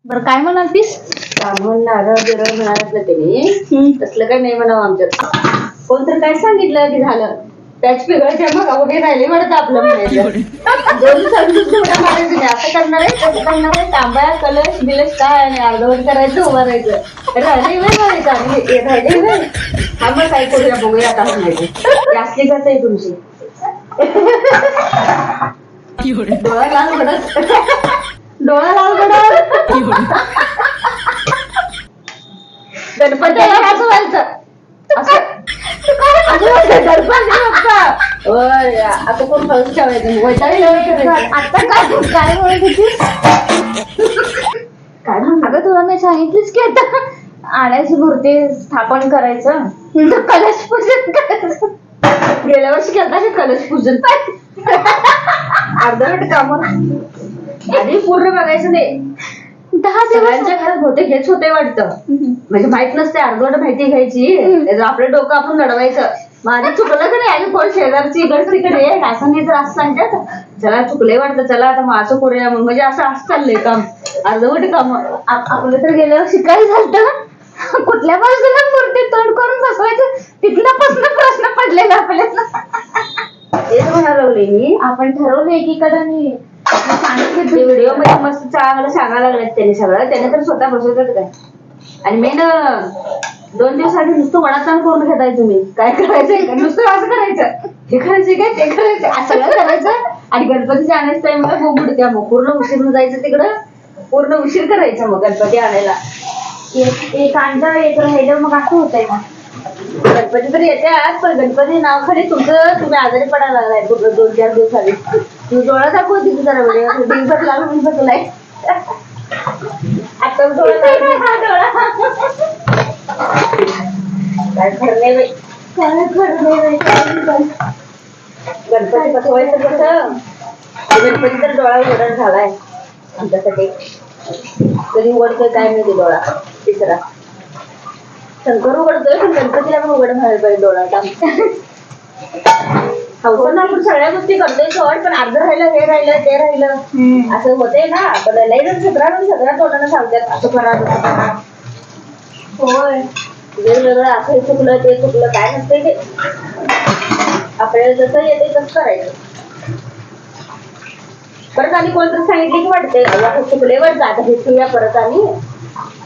बरं काय म्हणालतीस? सामान नारळ बिरळ म्हणाल त्याने तसलं काही नाही म्हणावं आमच्यात. कोणतर काय सांगितलं की झालं त्याच पिघळच्या मग उभे राहिले म्हणत आपलं म्हणायचं. दोन संतुष्ट उड्या मारायचं नाही. असं करणार आहे तसं करणार आहे. तांबा कलश बिलश काय आणि अर्धवट करायचं उभं राहायचं. राहिले वेळ म्हणायचं आणि राहिले वेळ हा मग काय करूया बघूया आता म्हणायचं. जास्ती कसं आहे तुमची डोळा लाल घडत डोळा लाल घडत गणपतीला असं व्हायचं असं आता कोण फळून ठेवायचं आता काय म्हणत होतीस? काय म्हणा अगं तुला मी सांगितलीस की आता आण्याची मूर्ती स्थापन करायचं, कलश पूजन करायचं. गेल्या वर्षी केलता की कलश पूजन अर्धवट काम आधी पूर्ण बघायचं नाही. 10 सगळ्यांच्या घरात होते हेच होते वाटतं. म्हणजे माहित नसते अर्धवट माहिती घ्यायची आपलं डोकं आपण लढवायचं. माझं चुकलं का नाही आणि कोण शेजारची इकडे तिकडे असं नाही तर असं सांगतात चला चुकलंय वाटतं चला आता माझं करूया म्हणजे असं चाललंय काम अर्धवट काम. आपलं तर गेल्या वर्षी काय झालं, कुठल्या बाजूला मूर्ती तोंड करून बसवायचं तिथल्यापासून प्रश्न पडलेला आपल्याला. तेच म्हणायला लागले मी. आपण ठरवलं एकीकडे सांगितलं व्हिडिओ मध्ये मस्त चांगलं सांगायला लागलेत त्याने सगळं. त्याने तर स्वतः बसवतात काय. आणि मेन 2 दिवस आधी नुसतं वडाताण करून घेताय तुम्ही. काय करायचंय नुसतं असं करायचं हे करायचंय काय ते करायचं असं सगळं करायचं. आणि गणपतीच्या आणायच्या टाइमला खूप उडत्या मग पूर्ण उशीर जायचं तिकडं. पूर्ण उशीर करायचं मग गणपती आणायला. एक आणलं एक राहिलं मग असं होतंय. मग गणपती तर येतात पण गणपती नाव खाली तुमचं तुम्ही आजारी पडायला लागलाय. कुठं 2-4 दिवस आधी तू डोळा दाखवते तुझा व्हिडिओ दिवसात लागून बसलाय. आता डोळा काय खरं नाही बाई. काय खरं नाही गणपती बसवायचं कसं गणपती तर डोळा उघडण झालाय आमच्यासाठी. कधी उघडतोय काय माहिती डोळा तिसरा. शंकर उघडतोय पण गणपतीला पण उघड व्हायला पाहिजे डोळा. हौसन आपण सगळ्या गोष्टी करतोय सोड पण अर्ध राहिलं हे राहिलं ते राहिलं असं होतंय ना. पण लई जण सगळ्या तोंडानं सांगतात असं करा तसं करा. होय वेगवेगळं असं हे चुकलं ते चुकलं काय नसतंय ते. आपल्याला जसं येते तसं करायचं. परत आणि कोणतं सांगितलं की वाटतंय चुकले वाटतं आता हे ठेवूया परत आणि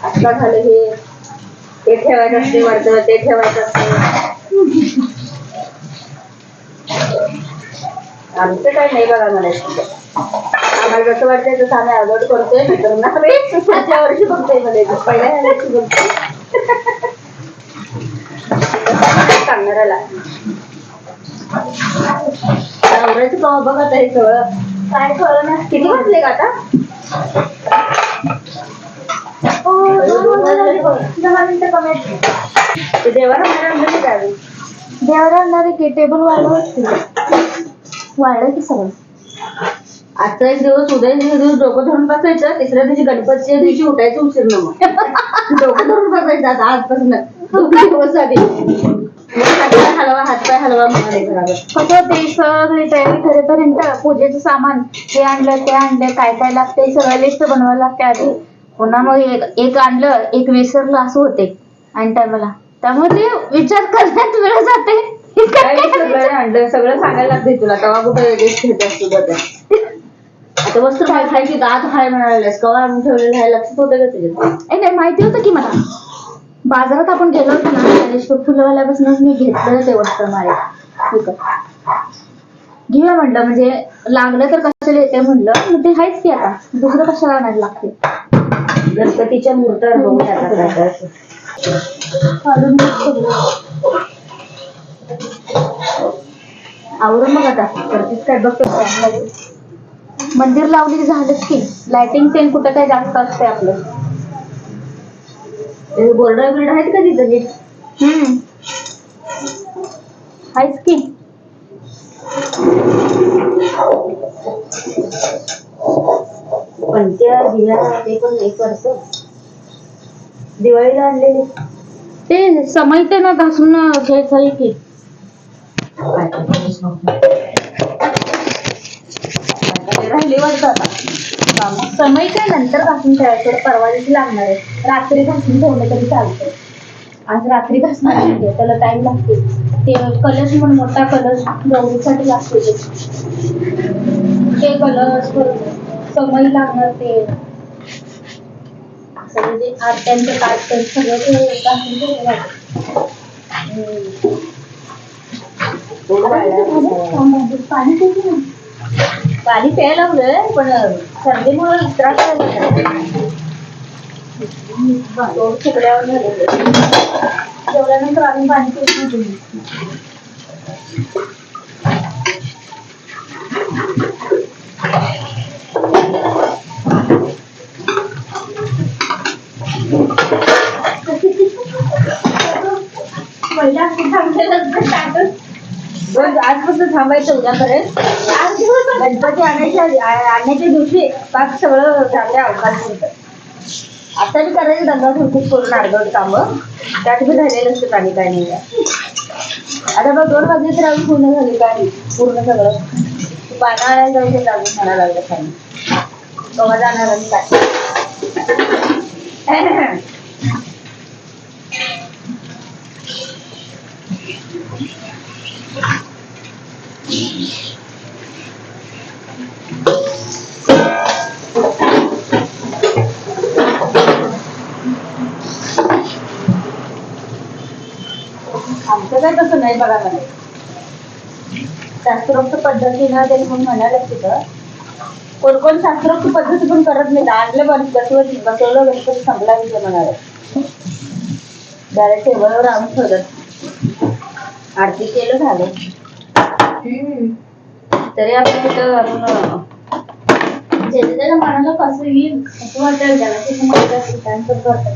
आता झालं हे ते ठेवायचं असते वाटतं ते ठेवायचं असते. आमचं काय नाही बघा म्हणायचं. आम्हाला जसं वाटतंय तसं आम्ही अर्धवट करतोय मागच्या वर्षी बघतोय म्हणायचं पहिल्या वर्षी बघतोय सांगणाऱ्याला नवऱ्याचं कवा बघत आहे सगळं काय कळलं ना. किती वाजले का आता? 10 मिनिटं कमी आहेत. ते देवाला म्हणायला म्हणजे काय देवाला आणणारे की टेबल वाढलं की सगळं. आजचा एक दिवस उद्या एक दिवस डोकं धरून बसायचं. तिसऱ्या दिवशी गणपतीच्या दिवशी उठायचं उशीर न मग डोकं धरून बसायचं आता आजपासून 2 दिवस आधी. हातपाय हलवा म्हणाले घरावर. कसं ते सगळी तयारी करेपर्यंत पूजेचं सामान हे आणलं ते आणलं काय काय लागते सगळं लिस्ट बनवायला लागते आधी. पुन्हा मग एक आणलं एक विसरलं असं होते आणि टायमाला. त्यामुळे ते विचार करण्यात वेळ जाते. आणलं सगळं सांगायला लागते तुला तेव्हा कुठे घेत असतो आता वस्तू खायची दात खाय म्हणालेस कवा आणून ठेवलेलं आहे लक्षात होतं का तुझ्या? नाही माहिती होतं की मला. बाजारात आपण गेलो होतो ना ज्ञानेश्वर फुलवाल्यापासूनच मी घेतलं ते वस्त्र मारे. घेऊया म्हटलं म्हणजे लागलं तर कशाला येते म्हटलं. मग ते आहेच की आता दुसरं कशाला आणायला लागते. गणपतीच्या मूर्त्यावर बघूया आवरून मग आता करतीस काय बघतो. मंदिर लावली झालंच की लाइटिंग तेन कुठं काय जास्त असते आपलं. बोर्ड बिर्ड आहेत का तिथं नीट? आहेच की. पंत्या दिव्या ते पण एक करतो. दिवाळीला आणलेली ते समय ते ना घासून घ्यायचं की काय राहिले वाटतं आता कामं. समय काय नंतर घासून ठेवायचं, परवा दिवशी लागणार आहे. रात्री घासून ठेवलं तरी चालतंय. आज रात्री घासणार आहे, त्याला टाइम लागते. ते कलश म्हणून मोठा कलश गौरीसाठी लागतो ते कलश समय लागणार ते सगळं जे आरत्यांचं ताट सगळं ते घासून ठेवलं जातं. पाणी पिते ना. पाणी प्यायला लावलंय पण सर्दीमुळे त्रास व्हायला चिकड्यावर झालेलं. जेवल्यानंतर आम्ही पाणी पित नव्हतो. पहिला रोज आजपासून थांबायचं उद्यापर्यंत. गणपती आणण्याच्या दिवशी पाक सगळं झालं अवकाश होतं. आता बी करायचं दंगा खुरकूस करून अर्धवट कामं त्यात बी झालेलं असतं आणि काय नाही. आता बघ 2 वाजले तर आम्ही पूर्ण झाली काय पूर्ण सगळं पानं आणायला जाऊ शकत अजून म्हणा लागलं खाली कवा जाणार आणि काय. आमचं काय तसं नाही बघा मला. शास्त्रोक्त पद्धतीनं ते म्हणून म्हणायला तिथं कोण शास्त्रोक्त पद्धती पण करत नाही. आणलं बसवलं गणपती संपला विषय म्हणाले डायरेक्ट टेबलवर आणून ठेवलं आरती केलं झालं. तरी आपण तिथं आपण ज्याच्या मनाला कसं येईल असं वाटेल त्याला ते करतात.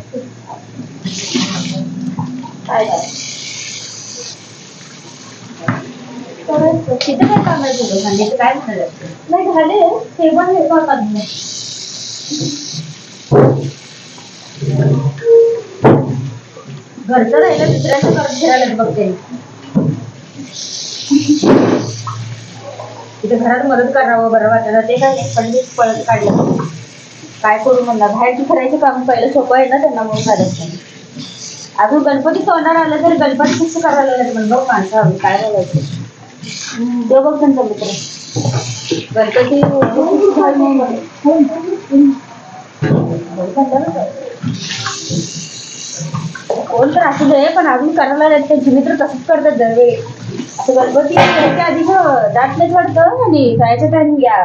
काय झालं तिथं काय काम आहे तुझं सांगितलं काय म्हणाल नाही झाले ते पण हे करतात. घरचं राहिलं दुसऱ्याचं करत फिरायला बघते. तिथे घरात मदत करावं बरं वाटलं ते काय पंडित पळत काढलं काय करू म्हणला. बाहेरची करायचं काम पहिलं सोपं आहे ना त्यांना म्हणून करायचं नाही. अजून गणपती सोनार आलं तर गणपती कसं करायला लागेल म्हणजे बघ माणसं हवी काय बोलायचं देव बघ त्यांचा मित्र गणपती कोण तर असू दे पण अजून करायला लागेल. त्यांचे मित्र तसंच करतात दरवेळी. असं गणपती यायच्या आधी जात नाहीच वाटतं आणि जायच्या टाइम घ्या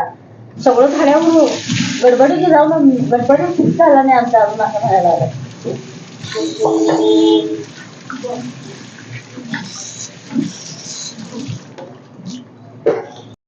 सगळं झाल्यावर गडबडीने जाऊन गणपती फिक्स झाला नाही आमचा अजून असं म्हणायला लागला.